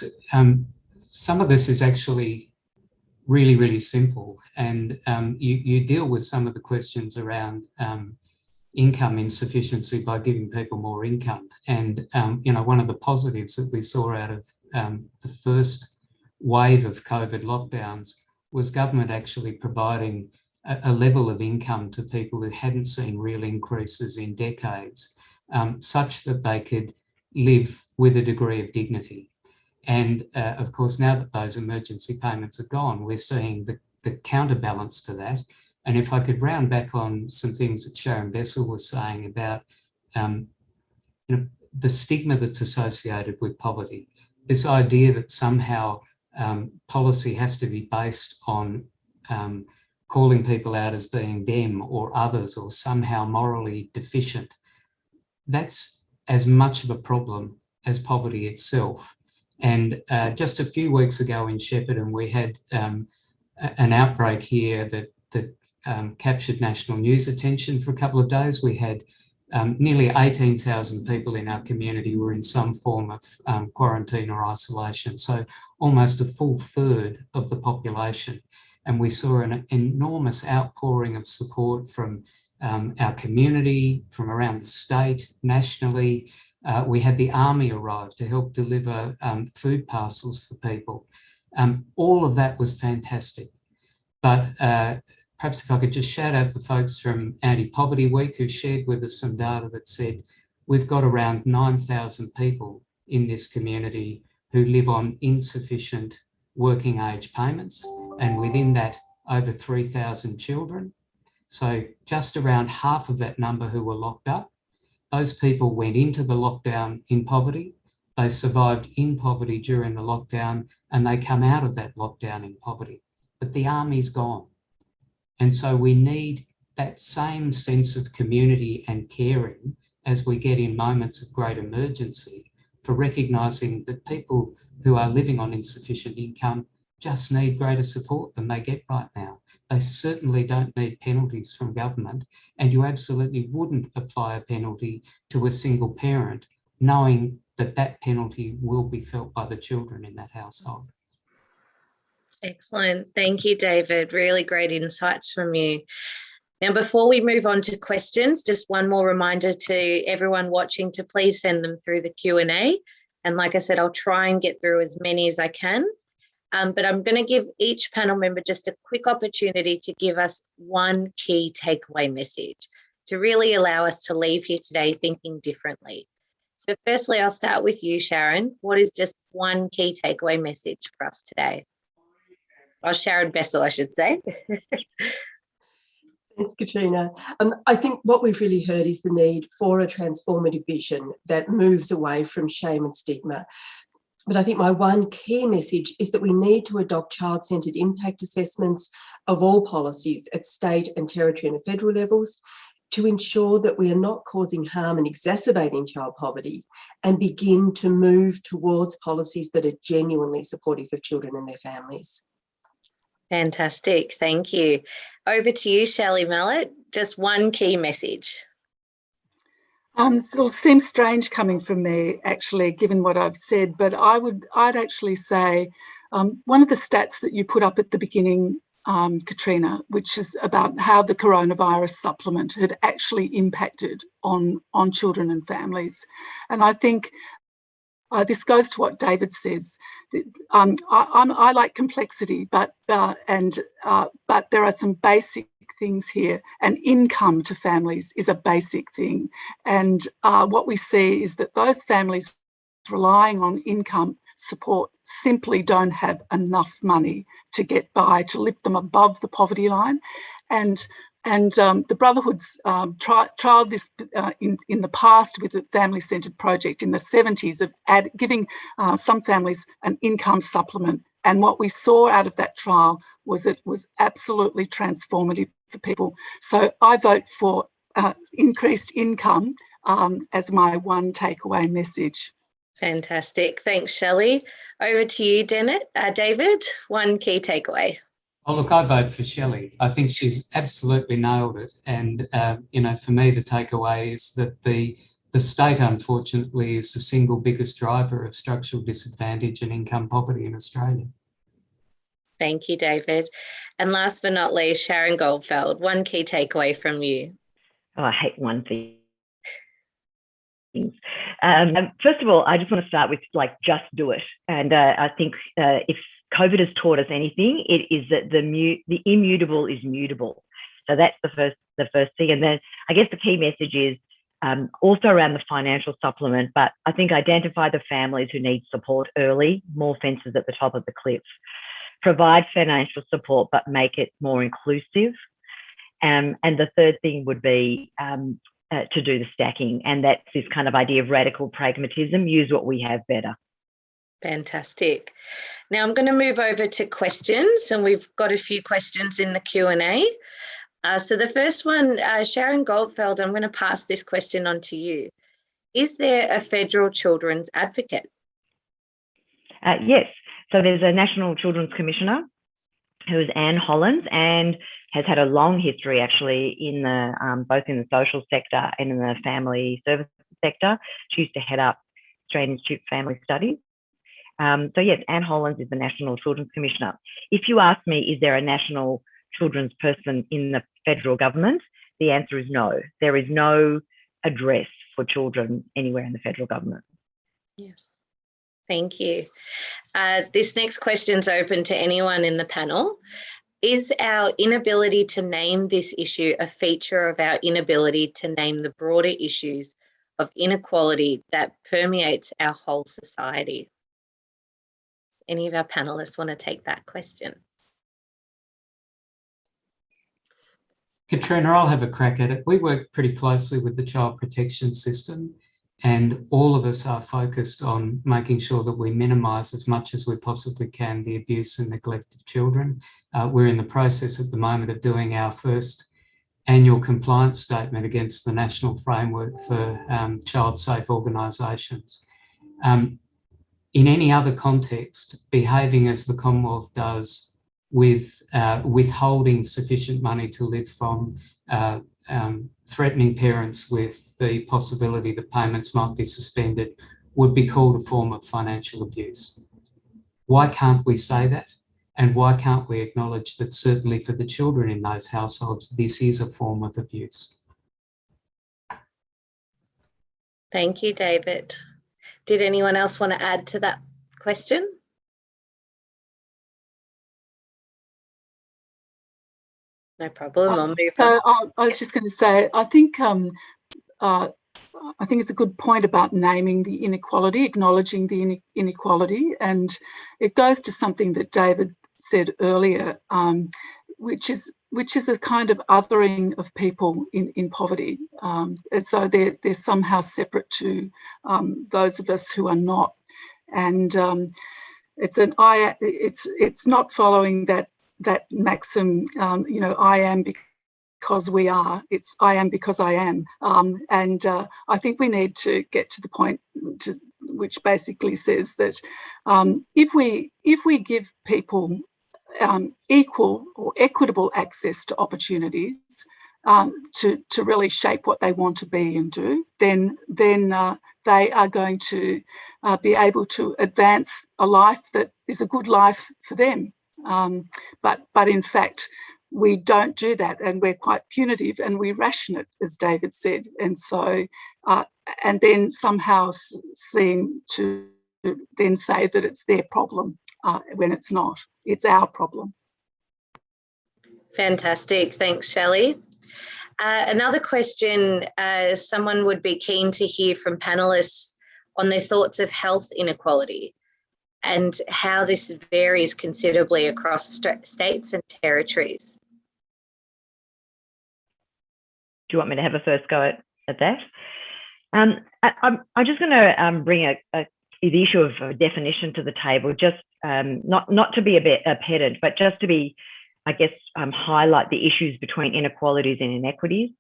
Speaker 4: some of this is actually really, really simple, and you deal with some of the questions around income insufficiency by giving people more income. And one of the positives that we saw out of the first wave of COVID lockdowns was government actually providing a level of income to people who hadn't seen real increases in decades, such that they could live with a degree of dignity. And of course, now that those emergency payments are gone, we're seeing the counterbalance to that. And if I could round back on some things that Sharon Bessel was saying about the stigma that's associated with poverty, this idea that somehow policy has to be based on calling people out as being them or others or somehow morally deficient. That's as much of a problem as poverty itself. And just a few weeks ago in Shepparton, we had an outbreak here that captured national news attention for a couple of days. We had nearly 18,000 people in our community were in some form of quarantine or isolation. So almost a full third of the population. And we saw an enormous outpouring of support from our community, from around the state, nationally. We had the army arrive to help deliver food parcels for people. All of that was fantastic. But perhaps if I could just shout out the folks from Anti-Poverty Week who shared with us some data that said we've got around 9,000 people in this community who live on insufficient working age payments, and within that over 3,000 children. So just around half of that number who were locked up. Those people went into the lockdown in poverty. they survived in poverty during the lockdown, and they come out of that lockdown in poverty. But the army's gone. And so we need that same sense of community and caring as we get in moments of great emergency, for recognising that people who are living on insufficient income just need greater support than they get right now. They certainly don't need penalties from government, and you absolutely wouldn't apply a penalty to a single parent knowing that that penalty will be felt by the children in that household.
Speaker 1: Excellent. Thank you, David. Really great insights from you. Now, before we move on to questions, just one more reminder to everyone watching to please send them through the Q&A. And like I said, I'll try and get through as many as I can. But I'm going to give each panel member just a quick opportunity to give us one key takeaway message to really allow us to leave here today thinking differently. So firstly, I'll start with you, Sharon. What is just one key takeaway message for us today? Or Sharon Bessel, I should say.
Speaker 2: Thanks, Katrina. I think what we've really heard is the need for a transformative vision that moves away from shame and stigma. But I think my one key message is that we need to adopt child-centred impact assessments of all policies at state and territory and federal levels to ensure that we are not causing harm and exacerbating child poverty, and begin to move towards policies that are genuinely supportive of children and their families.
Speaker 1: Fantastic. Thank you. Over to you, Shelly Mallett. Just one key message.
Speaker 5: It'll seem strange coming from me, actually, given what I've said, but I'd actually say one of the stats that you put up at the beginning, Katrina, which is about how the coronavirus supplement had actually impacted on children and families. And I think this goes to what David says. I like complexity, but there are some basic things here, and income to families is a basic thing. And what we see is that those families relying on income support simply don't have enough money to get by, to lift them above the poverty line. And the Brotherhood's trialled this in the past with a family-centred project in the 70s of giving some families an income supplement. And what we saw out of that trial was it was absolutely transformative for people. So I vote for increased income as my one takeaway message.
Speaker 1: Fantastic. Thanks, Shelley. Over to you, David. One key takeaway.
Speaker 4: Oh, look, I vote for Shelley. I think she's absolutely nailed it. And, for me, the takeaway is that the state, unfortunately, is the single biggest driver of structural disadvantage and income poverty in Australia.
Speaker 1: Thank you, David. And last but not least, Sharon Goldfeld, one key takeaway from you.
Speaker 3: Oh, I hate one thing. First of all, I just want to start with just do it. And I think if COVID has taught us anything, it is that the immutable is mutable. So that's the first thing. And then I guess the key message is also around the financial supplement, but I think identify the families who need support early, more fences at the top of the cliff. Provide financial support, but make it more inclusive. And the third thing would be to do the stacking. And that's this kind of idea of radical pragmatism, use what we have better.
Speaker 1: Fantastic. Now I'm going to move over to questions, and we've got a few questions in the Q&A. So the first one, Sharon Goldfeld, I'm going to pass this question on to you. Is there a federal children's advocate?
Speaker 3: Yes. So there's a National Children's Commissioner who is Anne Hollands, and has had a long history actually in the both in the social sector and in the family services sector. She used to head up Australian Institute for Family Studies. So yes, Anne Hollands is the National Children's Commissioner. If you ask me, is there a national children's person in the federal government? The answer is no. There is no address for children anywhere in the federal government.
Speaker 1: Yes. Thank you. This next question's open to anyone in the panel. Is our inability to name this issue a feature of our inability to name the broader issues of inequality that permeates our whole society? Any of our panelists want to take that question?
Speaker 4: Katrina, I'll have a crack at it. We work pretty closely with the child protection system, And all of us are focused on making sure that we minimise as much as we possibly can the abuse and neglect of children. We're in the process at the moment of doing our first annual compliance statement against the National Framework for Child Safe Organisations. In any other context, behaving as the Commonwealth does with withholding sufficient money to live from, threatening parents with the possibility that payments might be suspended would be called a form of financial abuse. Why can't we say that? And why can't we acknowledge that certainly for the children in those households, this is a form of abuse?
Speaker 1: Thank you, David. Did anyone else want to add to that question? No problem. I'll move on.
Speaker 5: I was just going to say, I think it's a good point about naming the inequality, acknowledging the inequality, and it goes to something that David said earlier, which is a kind of othering of people in poverty. And so they're somehow separate to those of us who are not. And it's not following that maxim, I am because we are. It's I am because I am. And I think we need to get to the point which basically says that if we give people equal or equitable access to opportunities to really shape what they want to be and do, then they are going to be able to advance a life that is a good life for them. But in fact, we don't do that, and we're quite punitive and we ration it, as David said, and so and then somehow seem to then say that it's their problem when it's not. It's our problem.
Speaker 1: Fantastic. Thanks, Shelley. Another question, someone would be keen to hear from panellists on their thoughts of health inequality and how this varies considerably across states and territories.
Speaker 3: Do you want me to have a first go at that? I'm just going to bring the issue of definition to the table, just not to be a pedant, but just to be, I guess, highlight the issues between inequalities and inequities.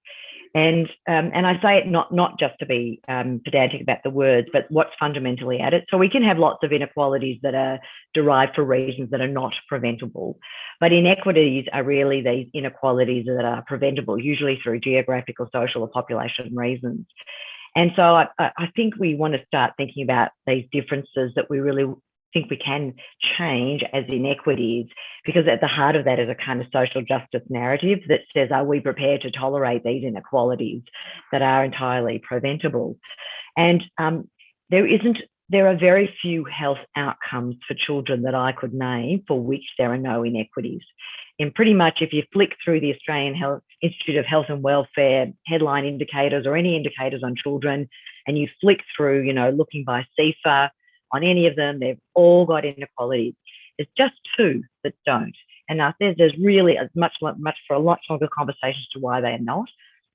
Speaker 3: And I say it not just to be pedantic about the words, but what's fundamentally at it. So we can have lots of inequalities that are derived for reasons that are not preventable. But inequities are really these inequalities that are preventable, usually through geographical, social, or population reasons. And so I think we want to start thinking about these differences that we really think we can change as inequities, because at the heart of that is a kind of social justice narrative that says, are we prepared to tolerate these inequalities that are entirely preventable? And there are very few health outcomes for children that I could name for which there are no inequities. And pretty much if you flick through the Australian Institute of Health and Welfare headline indicators or any indicators on children, and you flick through, looking by CIFA, on any of them, they've all got inequalities. There's just two that don't. And there's really much for a lot longer conversations to why they are not.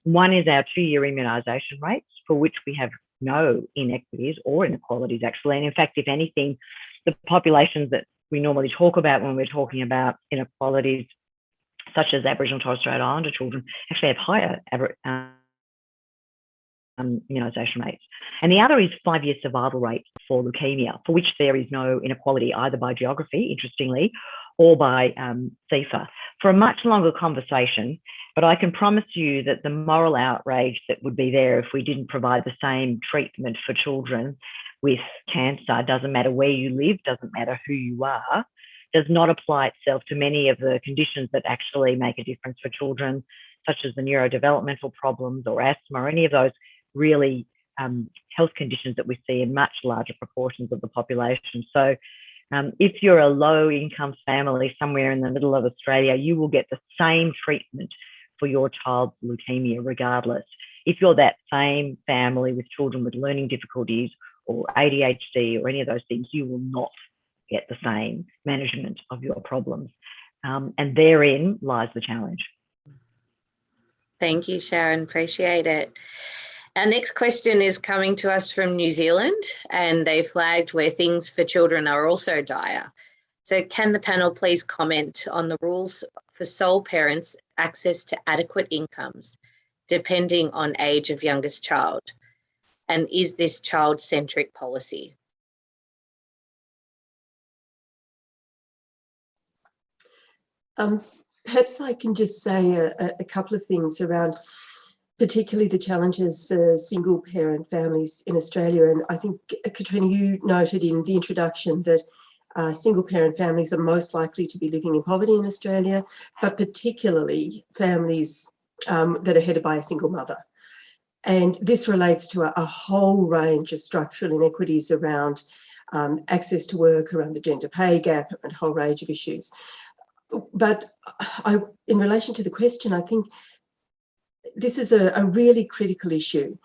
Speaker 3: One is our 2-year immunisation rates, for which we have no inequities or inequalities, actually. And in fact, if anything, the populations that we normally talk about when we're talking about inequalities, such as Aboriginal and Torres Strait Islander children, actually have higher immunisation rates. And the other is 5-year survival rates for leukemia, for which there is no inequality either by geography, interestingly, or by CIFA. For a much longer conversation, but I can promise you that the moral outrage that would be there if we didn't provide the same treatment for children with cancer, doesn't matter where you live, doesn't matter who you are, does not apply itself to many of the conditions that actually make a difference for children, such as the neurodevelopmental problems or asthma or any of those really health conditions that we see in much larger proportions of the population. So if you're a low-income family somewhere in the middle of Australia, you will get the same treatment for your child's leukemia regardless. If you're that same family with children with learning difficulties or ADHD or any of those things, you will not get the same management of your problems. And therein lies the challenge.
Speaker 1: Thank you, Sharon. Appreciate it. Our next question is coming to us from New Zealand, and they flagged where things for children are also dire. So can the panel please comment on the rules for sole parents' access to adequate incomes, depending on age of youngest child? And is this child-centric policy?
Speaker 2: Perhaps I can just say a couple of things around particularly the challenges for single parent families in Australia. And I think, Katrina, you noted in the introduction that single parent families are most likely to be living in poverty in Australia, but particularly families that are headed by a single mother. And this relates to a whole range of structural inequities around access to work, around the gender pay gap, and a whole range of issues. But in relation to the question, I think this is a really critical issue,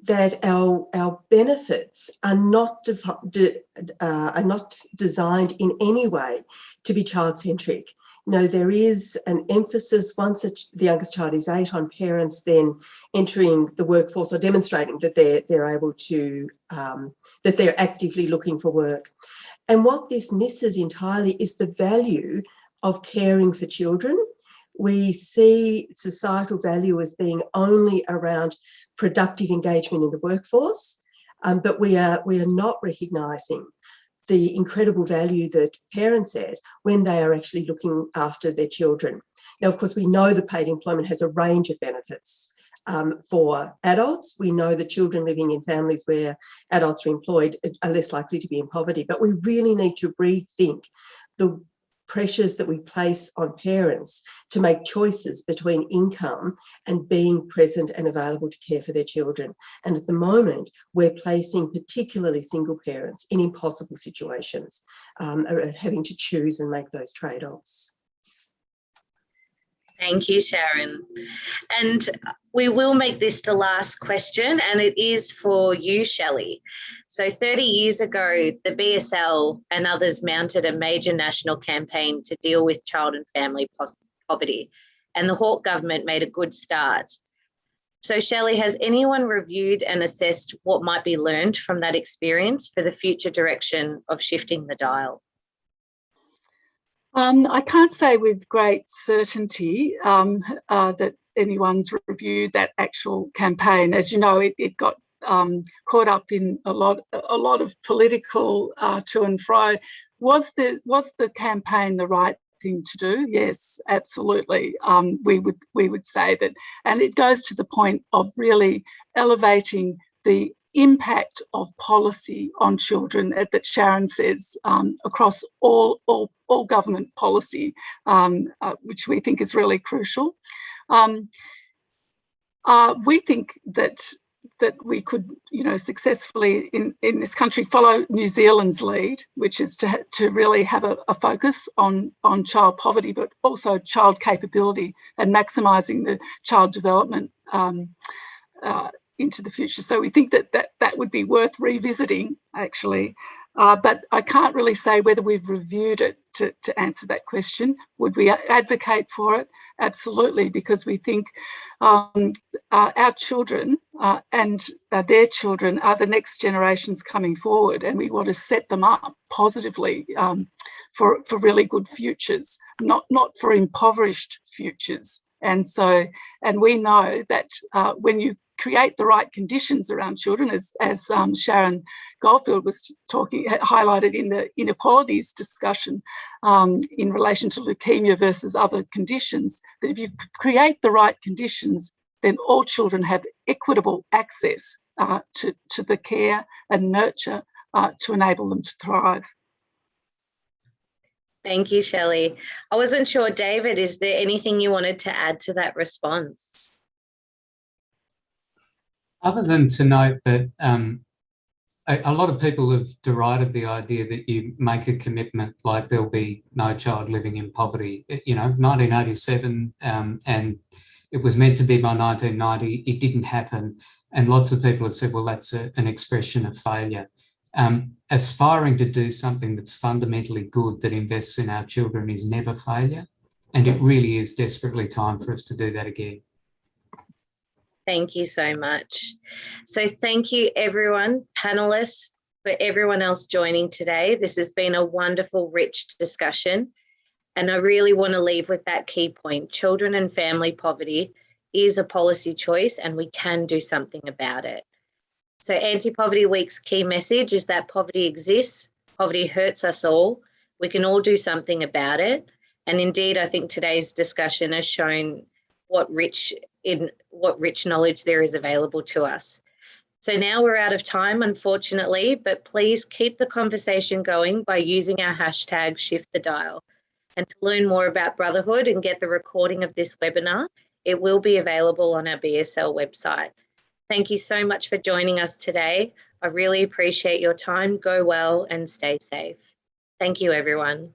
Speaker 2: that our benefits are not designed in any way to be child-centric. No, there is an emphasis once the youngest child is 8 on parents then entering the workforce or demonstrating that they're able to, that they're actively looking for work. And what this misses entirely is the value of caring for children. We see societal value as being only around productive engagement in the workforce, but we are not recognising the incredible value that parents add when they are actually looking after their children. Now, of course, we know that paid employment has a range of benefits for adults. We know that children living in families where adults are employed are less likely to be in poverty, but we really need to rethink the pressures that we place on parents to make choices between income and being present and available to care for their children. And at the moment, we're placing particularly single parents in impossible situations, having to choose and make those trade-offs.
Speaker 1: Thank you, Sharon. And we will make this the last question, and it is for you, Shelly. So 30 years ago, the BSL and others mounted a major national campaign to deal with child and family poverty, and the Hawke government made a good start. So Shelly, has anyone reviewed and assessed what might be learned from that experience for the future direction of shifting the dial?
Speaker 5: I can't say with great certainty that anyone's reviewed that actual campaign. As you know, it got caught up in a lot of political to and fro. Was the campaign the right thing to do? Yes, absolutely. We would say that, and it goes to the point of really elevating the impact of policy on children that Sharon says across all government policy, which we think is really crucial. We think that we could, successfully in this country follow New Zealand's lead, which is to really have a focus on child poverty, but also child capability and maximising the child development into the future. So we think that would be worth revisiting, actually. But I can't really say whether we've reviewed it to answer that question. Would we advocate for it? Absolutely, because we think our children and their children are the next generations coming forward, and we want to set them up positively for really good futures, not for impoverished futures. And we know that when you create the right conditions around children, as Sharon Goldfield was highlighted in the inequalities discussion in relation to leukemia versus other conditions, that if you create the right conditions, then all children have equitable access to the care and nurture to enable them to thrive.
Speaker 1: Thank you, Shelley. I wasn't sure, David, is there anything you wanted to add to that response?
Speaker 4: Other than to note that a lot of people have derided the idea that you make a commitment like there'll be no child living in poverty. 1987, and it was meant to be by 1990, it didn't happen. And lots of people have said, well, that's an expression of failure. Aspiring to do something that's fundamentally good that invests in our children is never failure. And it really is desperately time for us to do that again.
Speaker 1: Thank you so much. So thank you everyone, panelists, for everyone else joining today. This has been a wonderful, rich discussion. And I really want to leave with that key point. Children and family poverty is a policy choice and we can do something about it. So Anti-Poverty Week's key message is that poverty exists, poverty hurts us all. We can all do something about it. And indeed, I think today's discussion has shown what rich knowledge there is available to us. So now we're out of time, unfortunately, but please keep the conversation going by using our hashtag #ShiftTheDial. And to learn more about Brotherhood and get the recording of this webinar, it will be available on our BSL website. Thank you so much for joining us today. I really appreciate your time. Go well and stay safe. Thank you, everyone.